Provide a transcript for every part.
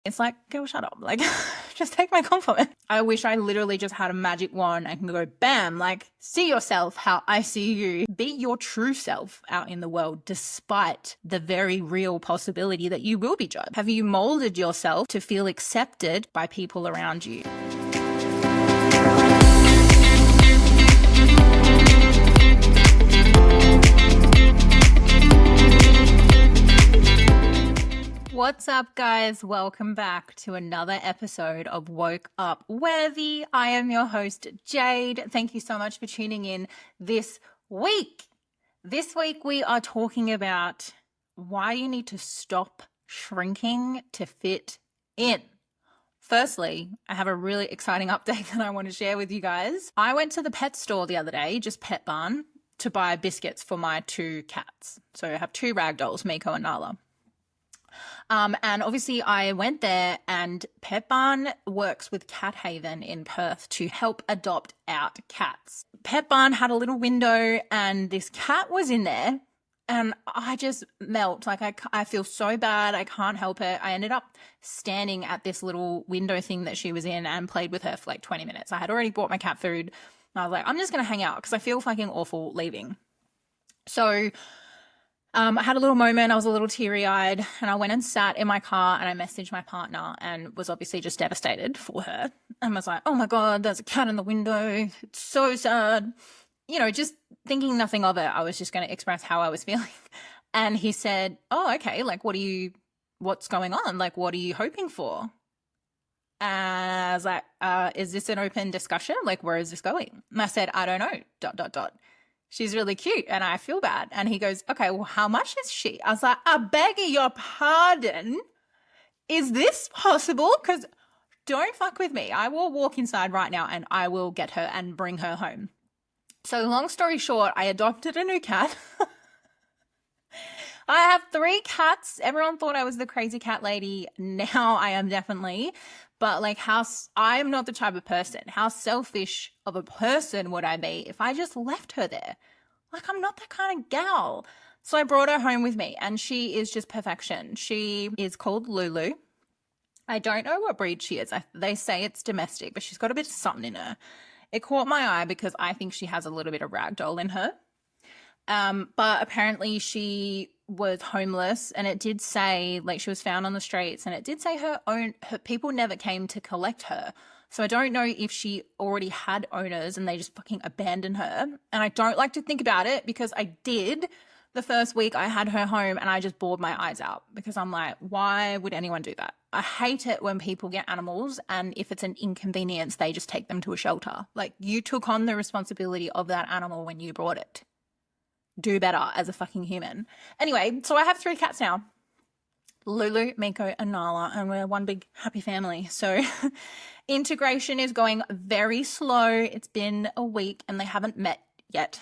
It's like, girl, shut up. Like, just take my compliment. I wish I literally just had a magic wand and can go, bam, like, see yourself how I see you. Be your true self out in the world, despite the very real possibility that you will be judged. Have you molded yourself to feel accepted by people around you? What's up, guys? Welcome back to another episode of Woke Up Worthy. I am your host, Jade. Thank you so much for tuning in this week. This week, we are talking about why you need to stop shrinking to fit in. Firstly, I have a really exciting update that I want to share with you guys. I went to the pet store the other day, just Pet Barn, to buy biscuits for my two cats. So I have two ragdolls, Miko and Nala. And obviously I went there, and Pet Barn works with Cat Haven in Perth to help adopt out cats. Pet Barn had a little window and this cat was in there, and I just melt. Like I feel so bad. I can't help it. I ended up standing at this little window thing that she was in and played with her for like 20 minutes. I had already bought my cat food. And I was like, I'm just going to hang out because I feel fucking awful leaving. So I had a little moment. I was a little teary-eyed, and I went and sat in my car, and I messaged my partner and was obviously just devastated for her and was like, oh my God, there's a cat in the window. It's so sad. You know, just thinking nothing of it. I was just going to express how I was feeling. And he said, oh, okay. Like, what's going on? Like, what are you hoping for? And I was like, is this an open discussion? Like, where is this going? And I said, I don't know, ... She's really cute and I feel bad. And he goes, okay, well, how much is she? I was like, I beg your pardon. Is this possible? Because don't fuck with me. I will walk inside right now and I will get her and bring her home. So long story short, I adopted a new cat. I have 3 cats. Everyone thought I was the crazy cat lady. Now I am definitely. But like, I'm not the type of person. How selfish of a person would I be if I just left her there? Like, I'm not that kind of gal. So I brought her home with me, and she is just perfection. She is called Lulu. I don't know what breed she is. They say it's domestic, but she's got a bit of something in her. It caught my eye because I think she has a little bit of ragdoll in her. But apparently she was homeless, and it did say, like, she was found on the streets, and it did say her people never came to collect her. So I don't know if she already had owners and they just fucking abandoned her. And I don't like to think about it because I did the first week I had her home, and I just bawled my eyes out because I'm like, why would anyone do that? I hate it when people get animals, and if it's an inconvenience, they just take them to a shelter. Like, you took on the responsibility of that animal when you brought it. Do better as a fucking human. Anyway, so I have 3 cats now. Lulu, Miko, and Nala, and we're one big happy family. So integration is going very slow. It's been a week and they haven't met yet.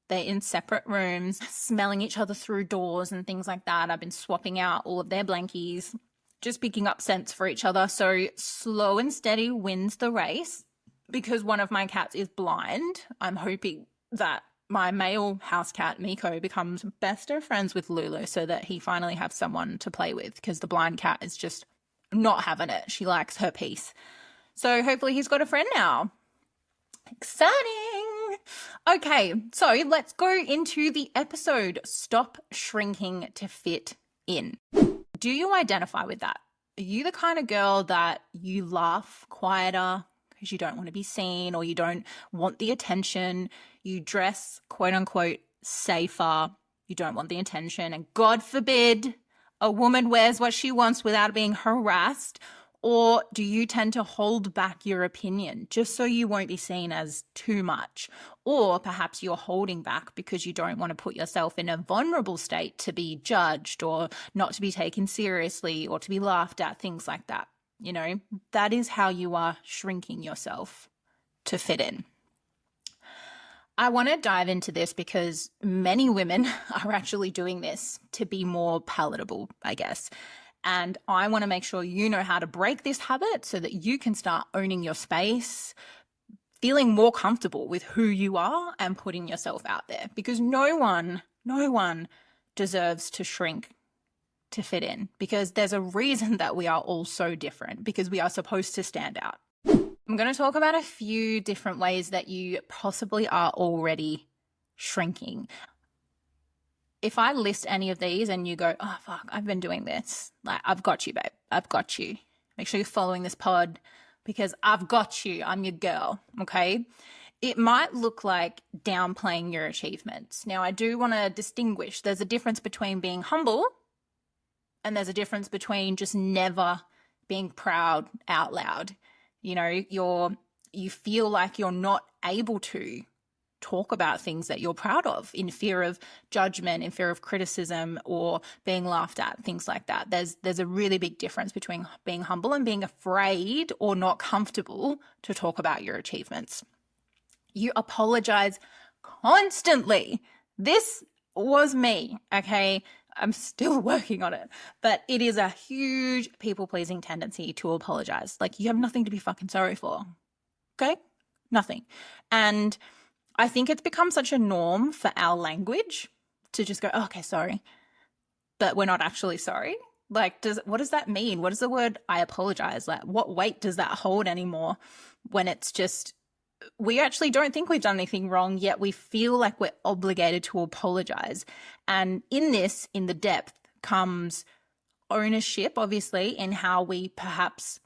They're in separate rooms, smelling each other through doors and things like that. I've been swapping out all of their blankies, just picking up scents for each other. So slow and steady wins the race. Because one of my cats is blind, I'm hoping that my male house cat, Miko, becomes best of friends with Lulu so that he finally has someone to play with, because the blind cat is just not having it. She likes her peace. So hopefully he's got a friend now. Exciting. Okay, so let's go into the episode. Stop shrinking to fit in. Do you identify with that? Are you the kind of girl that you laugh quieter because you don't want to be seen, or you don't want the attention? You dress, quote unquote, safer. You don't want the attention. And God forbid a woman wears what she wants without being harassed. Or do you tend to hold back your opinion just so you won't be seen as too much? Or perhaps you're holding back because you don't want to put yourself in a vulnerable state to be judged, or not to be taken seriously, or to be laughed at, things like that. You know, that is how you are shrinking yourself to fit in. I want to dive into this because many women are actually doing this to be more palatable, I guess. And I want to make sure you know how to break this habit so that you can start owning your space, feeling more comfortable with who you are and putting yourself out there, because no one deserves to shrink to fit in, because there's a reason that we are all so different, because we are supposed to stand out. I'm going to talk about a few different ways that you possibly are already shrinking. If I list any of these and you go, oh, fuck, I've been doing this, like, I've got you, babe. I've got you. Make sure you're following this pod because I've got you. I'm your girl, okay? It might look like downplaying your achievements. Now, I do want to distinguish. There's a difference between being humble and there's a difference between just never being proud out loud. You know, you feel like you're not able to talk about things that you're proud of in fear of judgment, in fear of criticism, or being laughed at, things like that. There's a really big difference between being humble and being afraid or not comfortable to talk about your achievements. You apologize constantly. This was me, okay? I'm still working on it, but it is a huge people-pleasing tendency to apologize. Like, you have nothing to be fucking sorry for, okay? Nothing. And I think it's become such a norm for our language to just go, oh, okay, sorry, but we're not actually sorry. Like, what does that mean? What does the word I apologize? Like, what weight does that hold anymore when it's just, we actually don't think we've done anything wrong, yet we feel like we're obligated to apologize. And in the depth comes ownership, obviously, in how we perhaps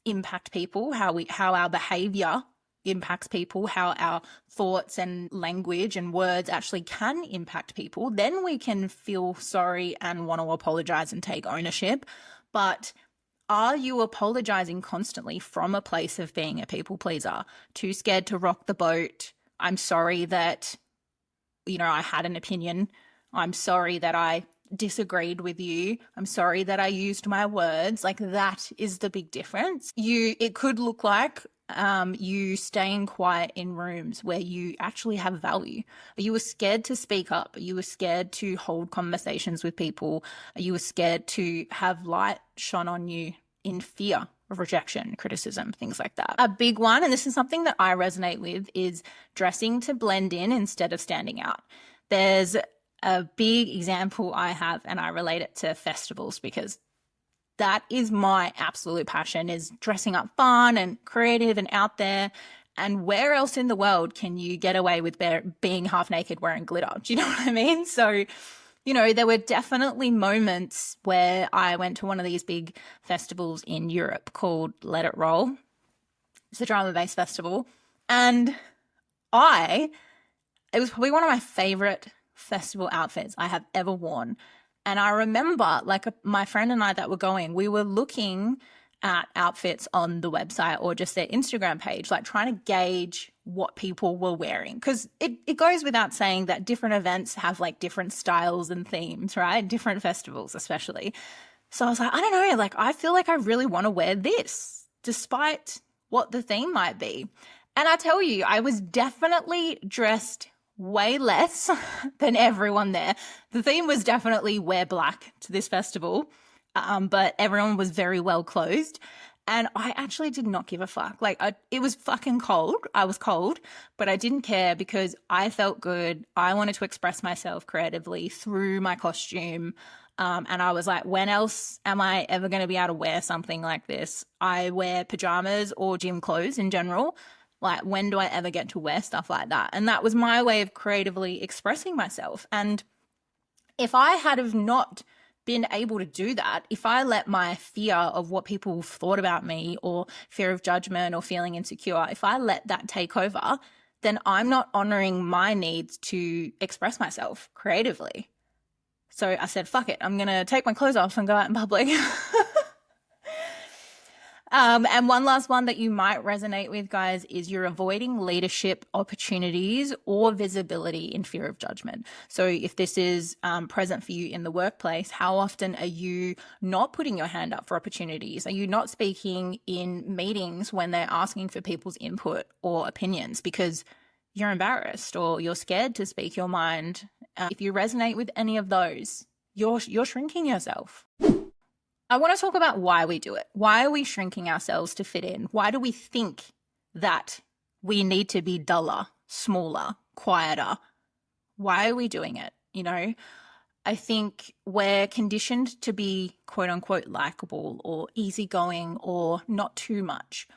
impact people, how our behavior impacts people, how our thoughts and language and words actually can impact people. Then we can feel sorry and want to apologize and take ownership. But are you apologizing constantly from a place of being a people pleaser? Too scared to rock the boat? I'm sorry that, I had an opinion. I'm sorry that I disagreed with you. I'm sorry that I used my words. Like, that is the big difference. It could look like you staying quiet in rooms where you actually have value. You were scared to speak up. You were scared to hold conversations with people. You were scared to have light shone on you in fear of rejection, criticism, things like that. A big one, and this is something that I resonate with, is dressing to blend in instead of standing out. There's a big example I have, and I relate it to festivals because that is my absolute passion, is dressing up fun and creative and out there. And where else in the world can you get away with being half naked wearing glitter? Do you know what I mean? So, there were definitely moments where I went to one of these big festivals in Europe called Let It Roll. It's a drama-based festival. And it was probably one of my favorite festival outfits I have ever worn. And I remember, my friend and I that were going, we were looking at outfits on the website or just their Instagram page, trying to gauge what people were wearing. Because it goes without saying that different events have different styles and themes, right? Different festivals especially. So I was like, I don't know, I feel like I really want to wear this despite what the theme might be. And I tell you, I was definitely dressed way less than everyone there. The theme was definitely wear black to this festival, but everyone was very well clothed. And I actually did not give a fuck. It was fucking cold. I was cold, but I didn't care because I felt good. I wanted to express myself creatively through my costume. And I was like, when else am I ever going to be able to wear something like this? I wear pajamas or gym clothes in general. When do I ever get to wear stuff like that? And that was my way of creatively expressing myself. And if I had have not been able to do that, if I let my fear of what people thought about me or fear of judgment or feeling insecure, if I let that take over, then I'm not honoring my needs to express myself creatively. So I said, fuck it, I'm going to take my clothes off and go out in public. And one last one that you might resonate with, guys, is you're avoiding leadership opportunities or visibility in fear of judgment. So if this is present for you in the workplace, how often are you not putting your hand up for opportunities? Are you not speaking in meetings when they're asking for people's input or opinions because you're embarrassed or you're scared to speak your mind? If you resonate with any of those, you're shrinking yourself. I want to talk about why we do it. Why are we shrinking ourselves to fit in? Why do we think that we need to be duller, smaller, quieter? Why are we doing it? I think we're conditioned to be quote unquote likable or easygoing or not too much.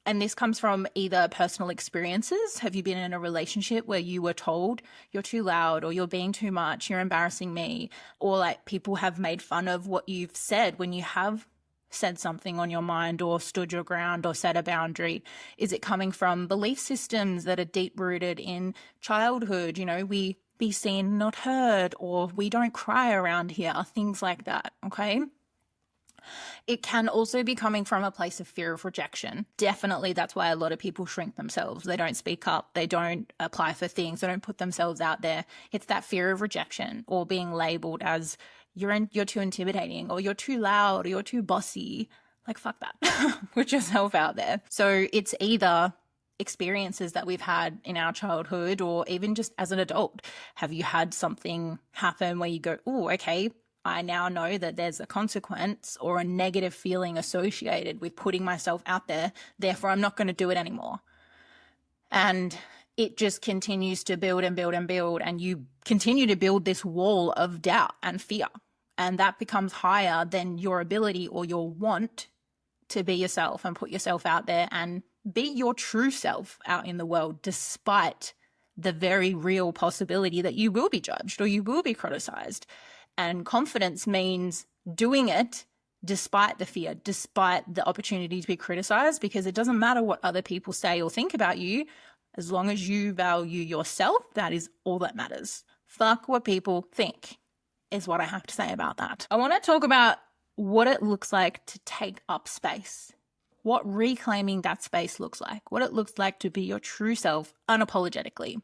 And this comes from either personal experiences. Have you been in a relationship where you were told you're too loud or you're being too much, you're embarrassing me, or like people have made fun of what you've said when you have said something on your mind or stood your ground or set a boundary? Is it coming from belief systems that are deep rooted in childhood? You know, we be seen, not heard, or we don't cry around here, things like that. Okay. It can also be coming from a place of fear of rejection. Definitely, that's why a lot of people shrink themselves. They don't speak up. They don't apply for things. They don't put themselves out there. It's that fear of rejection or being labeled as you're too intimidating or you're too loud or you're too bossy. Like, fuck that. Put yourself out there. So it's either experiences that we've had in our childhood or even just as an adult. Have you had something happen where you go, oh, okay, I now know that there's a consequence or a negative feeling associated with putting myself out there. Therefore, I'm not going to do it anymore. And it just continues to build and build and build. And you continue to build this wall of doubt and fear. And that becomes higher than your ability or your want to be yourself and put yourself out there and be your true self out in the world, despite the very real possibility that you will be judged or you will be criticized. And confidence means doing it despite the fear, despite the opportunity to be criticized, because it doesn't matter what other people say or think about you. As long as you value yourself, that is all that matters. Fuck what people think is what I have to say about that. I want to talk about what it looks like to take up space, what reclaiming that space looks like, what it looks like to be your true self unapologetically.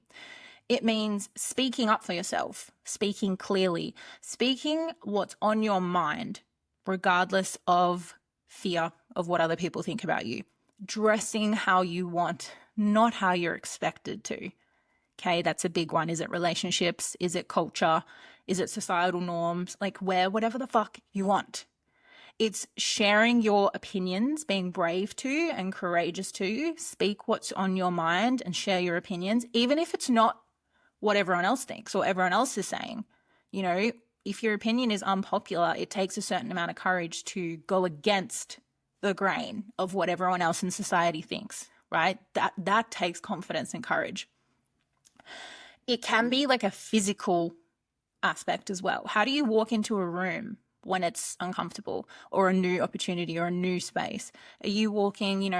It means speaking up for yourself, speaking clearly, speaking what's on your mind, regardless of fear of what other people think about you, dressing how you want, not how you're expected to. Okay, that's a big one. Is it relationships? Is it culture? Is it societal norms? Like, wear whatever the fuck you want. It's sharing your opinions, being brave to and courageous to speak what's on your mind and share your opinions, even if it's not what everyone else thinks or everyone else is saying. You know, if your opinion is unpopular, it takes a certain amount of courage to go against the grain of what everyone else in society thinks, right? That takes confidence and courage. It can be like a physical aspect as well. How do you walk into a room when it's uncomfortable or a new opportunity or a new space? Are you walking,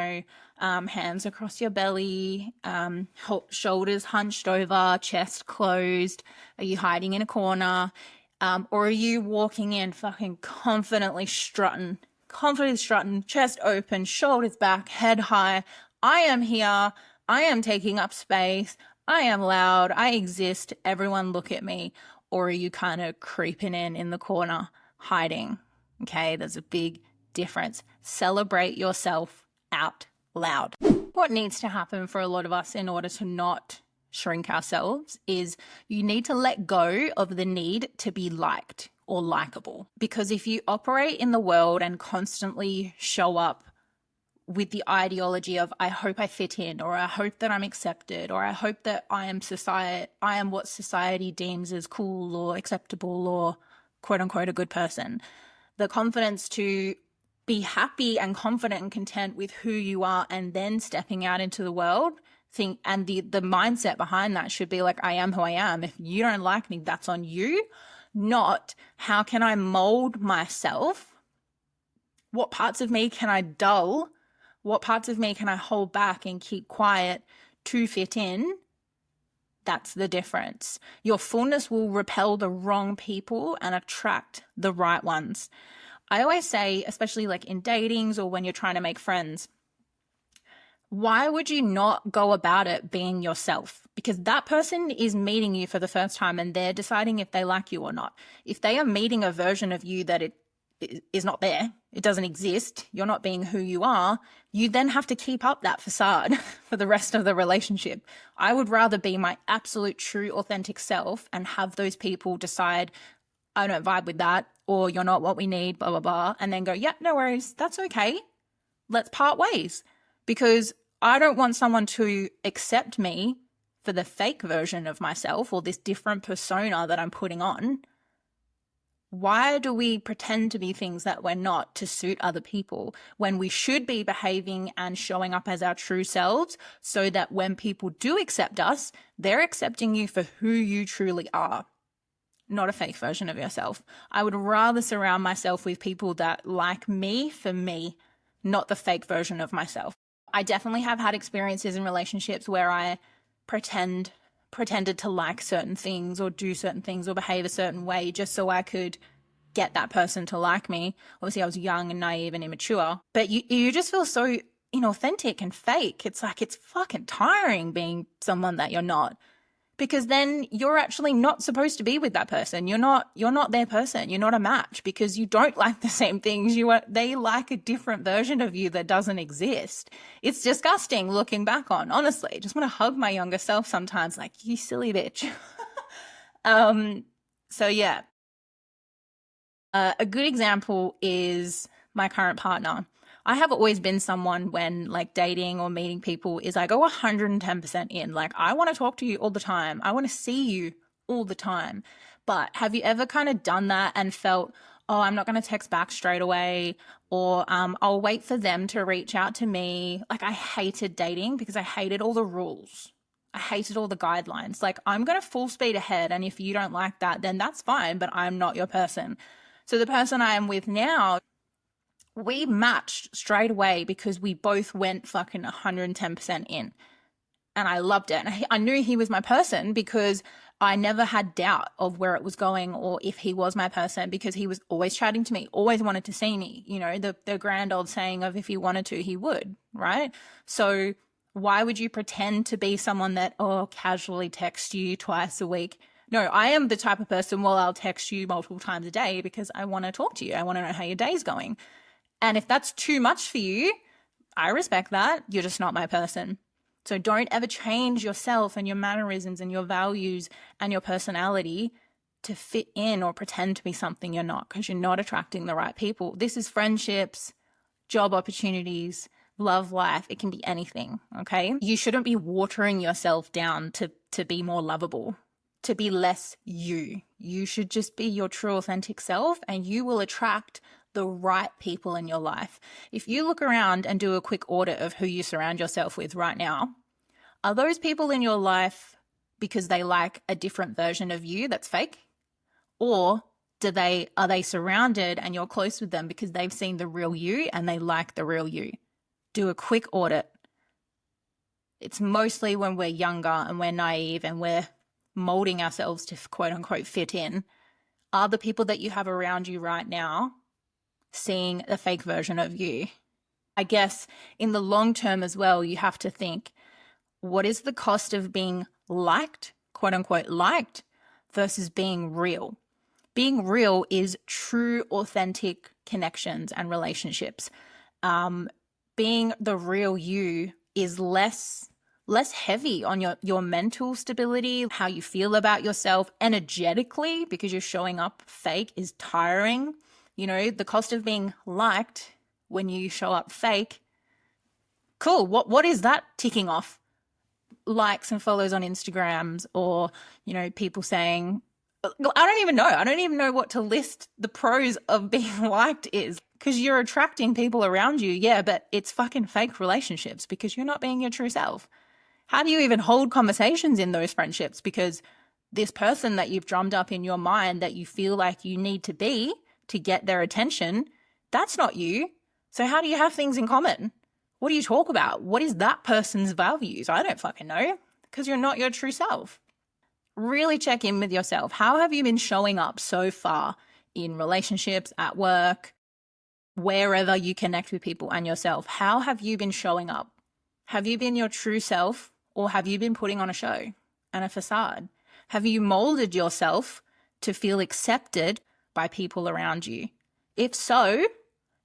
hands across your belly, shoulders hunched over, chest closed? Are you hiding in a corner? Or are you walking in fucking confidently strutting, chest open, shoulders back, head high? I am here. I am taking up space. I am loud. I exist. Everyone look at me. Or are you kind of creeping in the corner, hiding? Okay, there's a big difference. Celebrate yourself out loud. What needs to happen for a lot of us in order to not shrink ourselves is you need to let go of the need to be liked or likable. Because if you operate in the world and constantly show up with the ideology of I hope I fit in, or I hope that I'm accepted, or I hope that I am what society deems as cool or acceptable or quote unquote a good person. The confidence to be happy and confident and content with who you are and then stepping out into the world, and the mindset behind that should be like, I am who I am. If you don't like me, that's on you. Not how can I mold myself? What parts of me can I dull? What parts of me can I hold back and keep quiet to fit in? That's the difference. Your fullness will repel the wrong people and attract the right ones. I always say, especially like in datings or when you're trying to make friends, why would you not go about it being yourself? Because that person is meeting you for the first time and they're deciding if they like you or not. If they are meeting a version of you that it is not there, it doesn't exist, you're not being who you are, you then have to keep up that facade for the rest of the relationship. I would rather be my absolute true authentic self and have those people decide I don't vibe with that, or you're not what we need, blah, blah, blah, and then go, yeah, no worries, that's okay. Let's part ways. Because I don't want someone to accept me for the fake version of myself or this different persona that I'm putting on. Why do we pretend to be things that we're not to suit other people when we should be behaving and showing up as our true selves so that when people do accept us, they're accepting you for who you truly are, not a fake version of yourself. I would rather surround myself with people that like me for me, not the fake version of myself. I definitely have had experiences in relationships where I pretended to like certain things or do certain things or behave a certain way just so I could get that person to like me. Obviously, I was young and naive and immature, but you just feel so inauthentic and fake. It's like it's fucking tiring being someone that you're not, because then you're actually not supposed to be with that person. You're not their person. You're not a match because you don't like the same things. They like a different version of you that doesn't exist. It's disgusting looking back on, honestly. I just want to hug my younger self sometimes, like, you silly bitch. So yeah. A good example is my current partner. I have always been someone when like dating or meeting people is I go 110% in. Like, I want to talk to you all the time. I want to see you all the time. But have you ever kind of done that and felt, oh, I'm not going to text back straight away, or I'll wait for them to reach out to me? Like, I hated dating because I hated all the rules. I hated all the guidelines. Like, I'm going to full speed ahead. And if you don't like that, then that's fine, but I'm not your person. So the person I am with now, we matched straight away because we both went fucking 110% in. And I loved it. And I knew he was my person because I never had doubt of where it was going or if he was my person, because he was always chatting to me, always wanted to see me. You know, the grand old saying of if he wanted to, he would, right? So why would you pretend to be someone that, oh, casually texts you twice a week? No, I am the type of person, well, I'll text you multiple times a day because I want to talk to you. I want to know how your day's going. And if that's too much for you, I respect that. You're just not my person. So don't ever change yourself and your mannerisms and your values and your personality to fit in or pretend to be something you're not, because you're not attracting the right people. This is friendships, job opportunities, love life. It can be anything, okay? You shouldn't be watering yourself down to be more lovable, to be less you. You should just be your true authentic self, and you will attract the right people in your life. If you look around and do a quick audit of who you surround yourself with right now, are those people in your life because they like a different version of you that's fake? Or are they surrounded and you're close with them because they've seen the real you and they like the real you? Do a quick audit. It's mostly when we're younger and we're naive and we're molding ourselves to quote unquote fit in. Are the people that you have around you right now seeing the fake version of you? I guess in the long term as well, you have to think, what is the cost of being liked, quote unquote liked, versus being real? Being real is true, authentic connections and relationships. Being the real you is less heavy on your mental stability, how you feel about yourself energetically, because you're showing up fake is tiring. You know, the cost of being liked when you show up fake. Cool. What is that ticking off? Likes and follows on Instagrams, or, you know, people saying, I don't even know. I don't even know what to list the pros of being liked is, because you're attracting people around you. Yeah, but it's fucking fake relationships because you're not being your true self. How do you even hold conversations in those friendships? Because this person that you've drummed up in your mind that you feel like you need to be to get their attention, that's not you. So how do you have things in common? What do you talk about? What is that person's values? I don't fucking know, because you're not your true self. Really check in with yourself. How have you been showing up so far in relationships, at work, wherever you connect with people and yourself? How have you been showing up? Have you been your true self, or have you been putting on a show and a facade? Have you molded yourself to feel accepted by people around you? If so,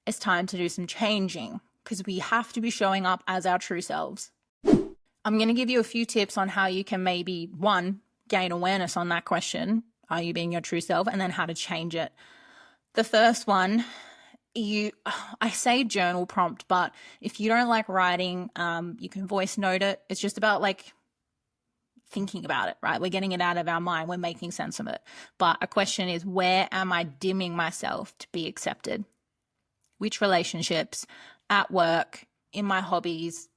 it's time to do some changing, because we have to be showing up as our true selves. I'm going to give you a few tips on how you can maybe, one, gain awareness on that question, are you being your true self, and then how to change it. The first one, I say journal prompt, but if you don't like writing, you can voice note it. It's just about like thinking about it, right? We're getting it out of our mind. We're making sense of it. But a question is, where am I dimming myself to be accepted? Which relationships, at work, in my hobbies,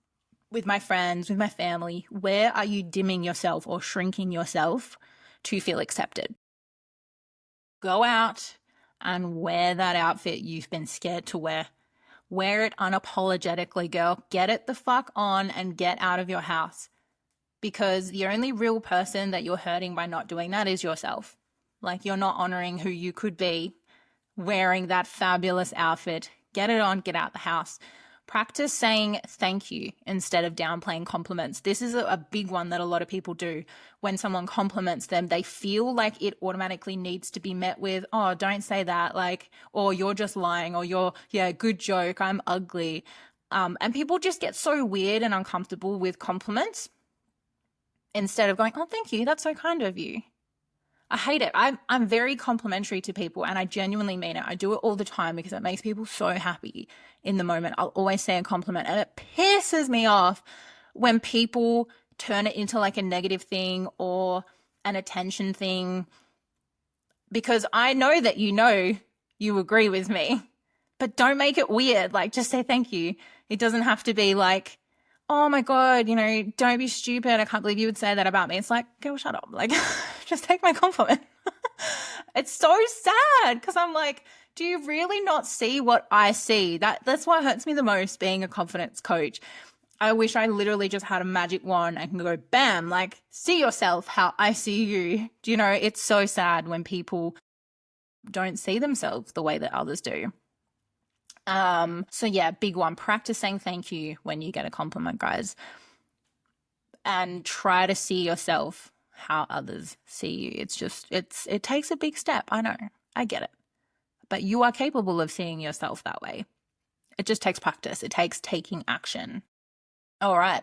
with my friends, with my family, where are you dimming yourself or shrinking yourself to feel accepted? Go out and wear that outfit you've been scared to wear. Wear it unapologetically, girl. Get it the fuck on and get out of your house. Because the only real person that you're hurting by not doing that is yourself. Like, you're not honoring who you could be wearing that fabulous outfit. Get it on, get out the house. Practice saying thank you instead of downplaying compliments. This is a big one that a lot of people do. When someone compliments them, they feel like it automatically needs to be met with, oh, don't say that, like, or you're just lying, or yeah, good joke, I'm ugly. And people just get so weird and uncomfortable with compliments instead of going, oh, thank you, that's so kind of you. I hate it. I'm very complimentary to people, and I genuinely mean it. I do it all the time because it makes people so happy in the moment. I'll always say a compliment, and it pisses me off when people turn it into like a negative thing or an attention thing, because I know that you agree with me, but don't make it weird. Like, just say thank you. It doesn't have to be like, oh my God, don't be stupid. I can't believe you would say that about me. It's like, girl, shut up. Like, just take my compliment. It's so sad because I'm like, do you really not see what I see? That's what hurts me the most being a confidence coach. I wish I literally just had a magic wand and can go, bam, like, see yourself how I see you. It's so sad when people don't see themselves the way that others do. So yeah, big one, practice saying thank you when you get a compliment, guys, and try to see yourself how others see you. It takes a big step. I know, I get it, but you are capable of seeing yourself that way. It just takes practice. It takes taking action. All right.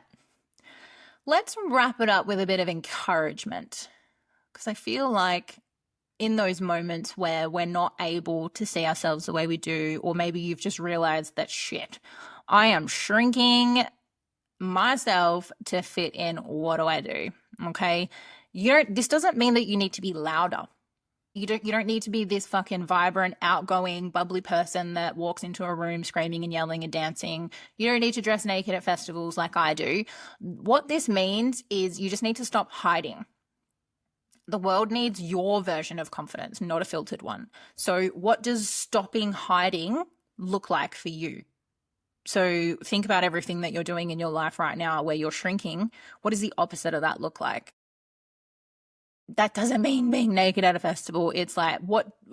Let's wrap it up with a bit of encouragement, because I feel like in those moments where we're not able to see ourselves the way we do, or maybe you've just realized that shit, I am shrinking myself to fit in. What do I do? Okay. This doesn't mean that you need to be louder. You don't need to be this fucking vibrant, outgoing, bubbly person that walks into a room screaming and yelling and dancing. You don't need to dress naked at festivals like I do. What this means is you just need to stop hiding. The world needs your version of confidence, not a filtered one. So what does stopping hiding look like for you? So think about everything that you're doing in your life right now where you're shrinking. What does the opposite of that look like? That doesn't mean being naked at a festival. It's like,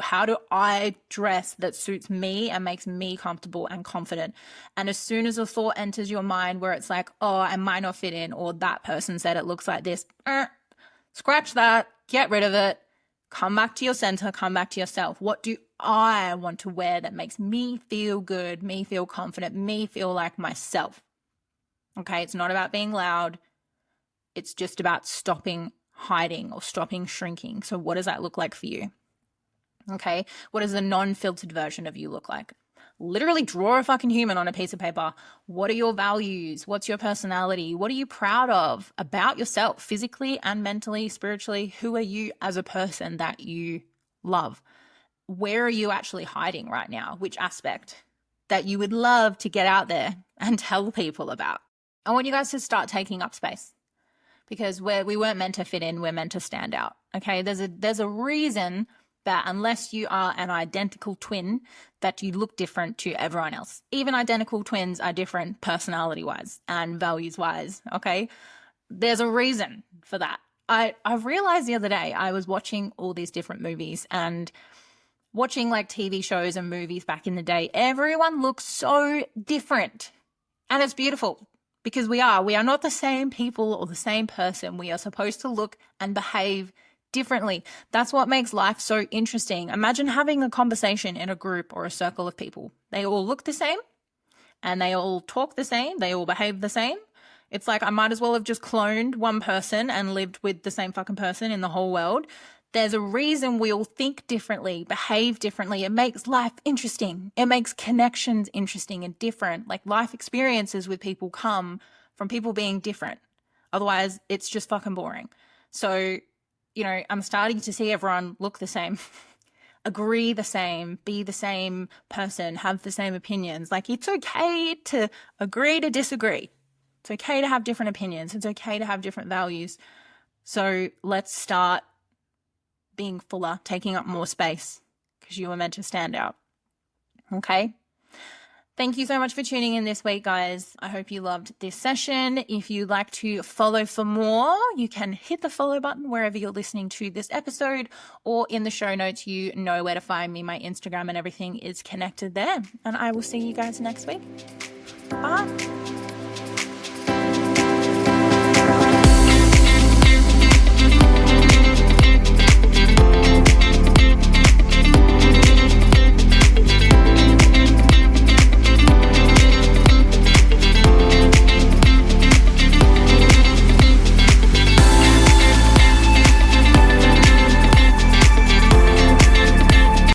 how do I dress that suits me and makes me comfortable and confident? And as soon as a thought enters your mind where it's like, oh, I might not fit in, or that person said it looks like this, scratch that, get rid of it, come back to your center, come back to yourself. What do I want to wear that makes me feel good, me feel confident, me feel like myself? Okay, it's not about being loud. It's just about stopping hiding or stopping shrinking. So what does that look like for you? Okay, what does the non-filtered version of you look like? Literally draw a fucking human on a piece of paper. What are your values? What's your personality? What are you proud of about yourself, physically and mentally, spiritually? Who are you as a person that you love? Where are you actually hiding right now? Which aspect that you would love to get out there and tell people about? I want you guys to start taking up space, because we weren't meant to fit in, we're meant to stand out. Okay, there's a reason that unless you are an identical twin, that you look different to everyone else. Even identical twins are different personality-wise and values-wise, okay? There's a reason for that. I realized the other day, I was watching all these different movies and watching like TV shows and movies back in the day. Everyone looks so different, and it's beautiful. Because we are not the same people or the same person. We are supposed to look and behave differently. That's what makes life so interesting. Imagine having a conversation in a group or a circle of people. They all look the same and they all talk the same. They all behave the same. It's like I might as well have just cloned one person and lived with the same fucking person in the whole world. There's a reason we all think differently, behave differently. It makes life interesting. It makes connections interesting and different. Like, life experiences with people come from people being different. Otherwise, it's just fucking boring. So, I'm starting to see everyone look the same, agree the same, be the same person, have the same opinions. Like, it's okay to agree to disagree. It's okay to have different opinions. It's okay to have different values. So let's start being fuller, taking up more space, because you were meant to stand out. Okay? Thank you so much for tuning in this week, guys. I hope you loved this session. If you'd like to follow for more, you can hit the follow button wherever you're listening to this episode, or in the show notes, you know where to find me. My Instagram and everything is connected there. And I will see you guys next week. Bye.